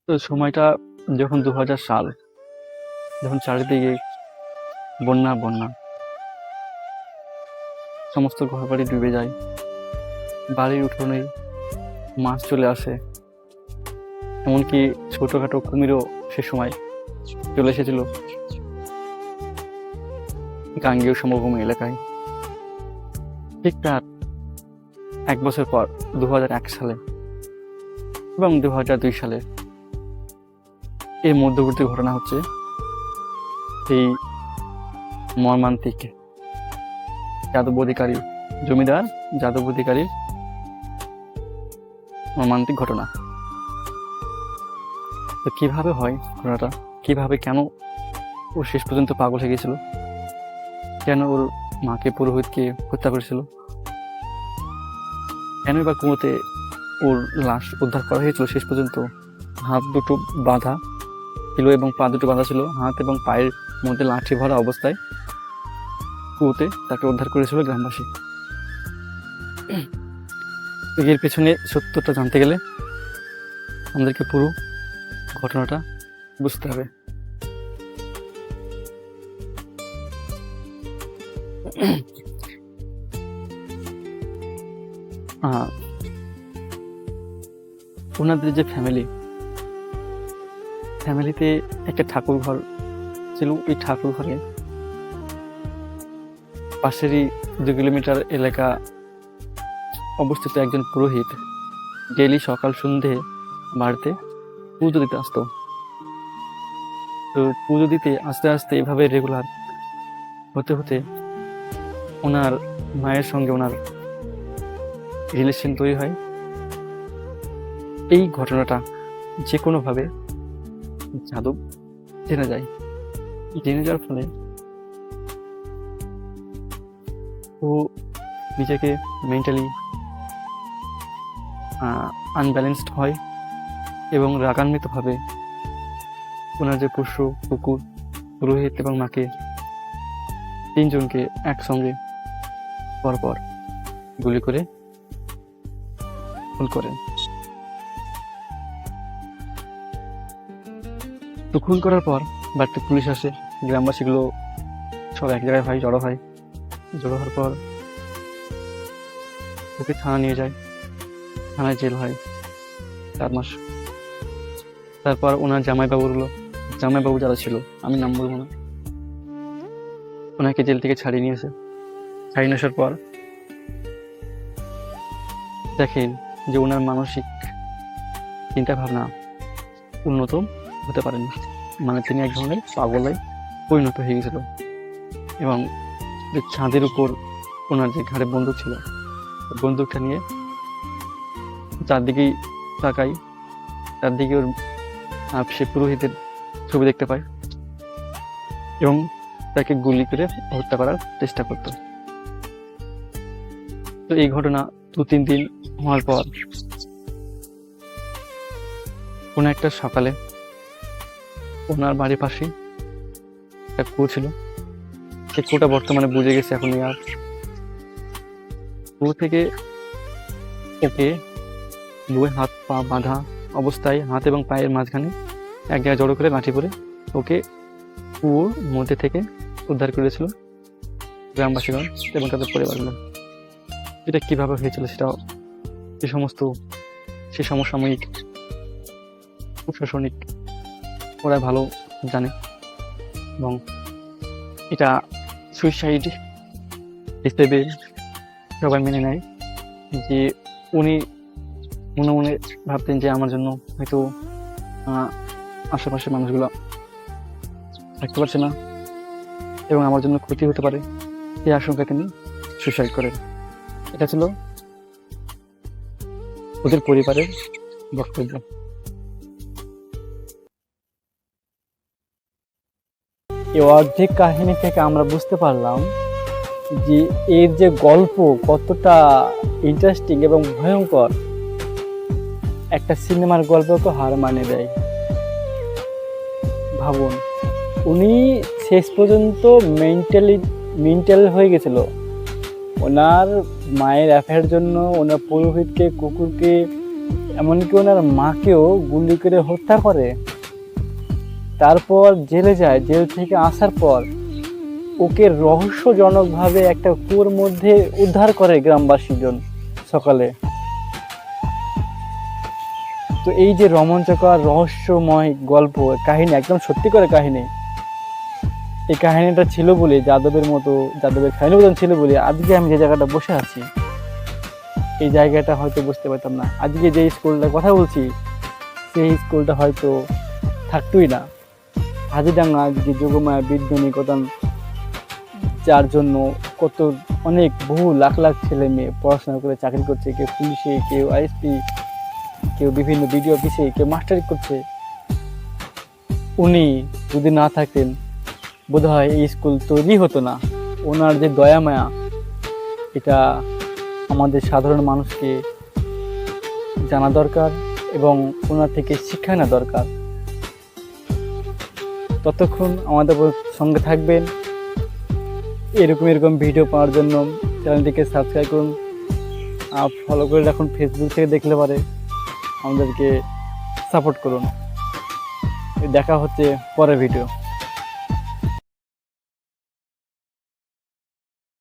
তো সময়টা যখন ২০০০ সাল, যখন চারিদিকে বন্যা, বন্যা। সমস্ত ঘরবাড়ি ডুবে যায়। বাড়ির উঠোনে মাছ চলে আসে। এমনকি ছোটখাটো কুমিরও সে সময় চলে এসেছিল গাঙ্গেয় সমভূমি এলাকায়। ঠিক তার ১ বছর পর ২০০১ সালে এবং ২০০২ সালে এর মধ্যবর্তী ঘটনা হচ্ছে এই মর্মান্তিক যাদব অধিকারী, জমিদার যাদব অধিকারীর মর্মান্তিক ঘটনা। তো কিভাবে হয় ঘটনাটা, কিভাবে, কেন ও শেষ পর্যন্ত পাগল হয়ে গেছিল, কেন ওর মাকে পুরোহিতকে হত্যা করেছিল, কেন বা কুয়োতে ওর লাশ উদ্ধার করা হয়েছিল শেষ পর্যন্ত। হাত দুটো বাঁধা ছিল এবং পা দুটো বাঁধা ছিল, হাত এবং পায়ের মধ্যে লাঠি ভরা অবস্থায় কুয়োতে তাকে উদ্ধার করেছিল গ্রামবাসী। তো এর পেছনে সত্যটা জানতে গেলে আমাদেরকে পুরো ঘটনাটা বুঝতে হবে। ওনাদের যে ফ্যামিলিতে একটা ঠাকুর ঘর ছিল। ওই ঠাকুর ঘরে পাশেরই ২ কিলোমিটার এলাকা অবস্থিত একজন পুরোহিত ডেইলি সকাল সন্ধে বাড়িতে পুজো দিতে আসতো। তো পুজো দিতে আস্তে আস্তে এভাবে রেগুলার হতে হতে ওনার মায়ের সঙ্গে ওনার রিলেশন তৈরি হয়। এই ঘটনাটা যে কোনোভাবে যাদব জেনে যায়। জেনে যাওয়ার ফলে ও নিজেকে মেন্টালি আনব্যালেন্সড হয় এবং রাগান্বিতভাবে ওনার যে পোষ্য কুকুর, পুরোহিত এবং মাকে, ৩ জনকে একসঙ্গে পরপর গুলি করে খুন করেন। তো খুন করার পর বাড়িতে পুলিশ আসে, গ্রামবাসীগুলো সব এক জায়গায় জড়ো হয়। জড়ো হওয়ার পর ওকে থানা নিয়ে যায়, থানায় জেল হয় ৪ মাস। তারপর ওনার জামাইবাবু যারা ছিল, আমি নাম বলবো না, ওনাকে জেল থেকে ছাড়িয়ে নিয়ে আসার পর দেখেন যে ওনার মানসিক চিন্তা ভাবনা উন্নত হতে পারেনি, মানে তিনি এক ধরনের পাগলে পরিণত হয়ে গেছিল। এবং ছাদের উপর ওনার যে ঘাড়ে বন্দুক ছিল, বন্দুকটা নিয়ে চারদিকেই তাকাই, চারদিকে ওর সে পুরোহিতের ছবি দেখতে পায় এবং তাকে গুলি করে হত্যা করার চেষ্টা করত। তো এই ঘটনা ২-৩ দিন হওয়ার পর কোনো একটা সকালে ওনার বাড়ির পাশে একটা কুয়ো ছিল। সে কুয়োটা বর্তমানে বুঝে গেছে এখন আর। কুয়ো থেকে ওকে দুই হাত পা বাঁধা অবস্থায়, হাত এবং পায়ের মাঝখানে এক জায়গায় জড়ো করে লাঠি পরে ওকে কুয়োর মধ্যে থেকে উদ্ধার করেছিল গ্রামবাসীগণ এবং তাদের পরিবারগুলো। এটা কিভাবে হয়েছিল সেটাও সে সমসাময়িক প্রশাসনিক ওরা ভালো জানে এবং এটা সুইসাইড হিসেবে সবাই মেনে নেয় যে উনি মনে মনে ভাবতেন যে আমার জন্য হয়তো আশেপাশের মানুষগুলো থাকতে পারছে না এবং আমার জন্য ক্ষতি হতে পারে, এই আশঙ্কায় তিনি সুইসাইড করেন। এটা ছিল ওদের পরিবারের বক্তব্য। এই অর্ধেক কাহিনী থেকে আমরা বুঝতে পারলাম যে এর যে গল্প কতটা ইন্টারেস্টিং এবং ভয়ঙ্কর, একটা সিনেমার গল্পকে হার মানে দেয়। ভাবুন, উনি শেষ পর্যন্ত মেন্টাল হয়ে গেছিল। ওনার মায়ের অ্যাফেয়ারের জন্য ওনার পুরোহিতকে, কুকুরকে এমনকি ওনার মাকেও গুলি করে হত্যা করে। তারপর জেলে যায়, জেল থেকে আসার পর ওকে রহস্যজনকভাবে একটা কুয়োর মধ্যে উদ্ধার করে গ্রামবাসীজন সকালে। তো এই যে রোমাঞ্চকর রহস্যময় গল্প কাহিনী, একদম সত্যি করে কাহিনী, এই কাহিনীটা ছিল বলে যাদবের কাহিনী মতন ছিল বলে আজকে আমি যে জায়গাটা বসে আছি, এই জায়গাটা হয়তো বুঝতে পারতাম না। আজকে যে স্কুলটার কথা বলছি সেই স্কুলটা হয়তো থাকতোই না। হাজিডাঙ্গা আজকে যোগমায়া বিদ্যানিকেতন, যার জন্য অনেক বহু লাখ লাখ ছেলে মেয়ে পড়াশোনা করে চাকরি করছে, কেউ পুলিশে, কেউ আইএসপি, কেউ বিভিন্ন বিডিও অফিসে, কেউ মাস্টারি করছে। উনি যদি না থাকতেন বোধহয় এই স্কুল তৈরি হতো না। ওনার যে দয়া মায়া, এটা আমাদের সাধারণ মানুষকে জানা দরকার এবং ওনার থেকে শিক্ষা নেওয়া দরকার। ততক্ষণ আমাদের সঙ্গে থাকবেন। এরকম ভিডিও পাওয়ার জন্য চ্যানেলটিকে সাবস্ক্রাইব করুন, ফলো করে রাখুন। ফেসবুক থেকে দেখলে পারে আমাদেরকে সাপোর্ট করুন। দেখা হচ্ছে পরের ভিডিও।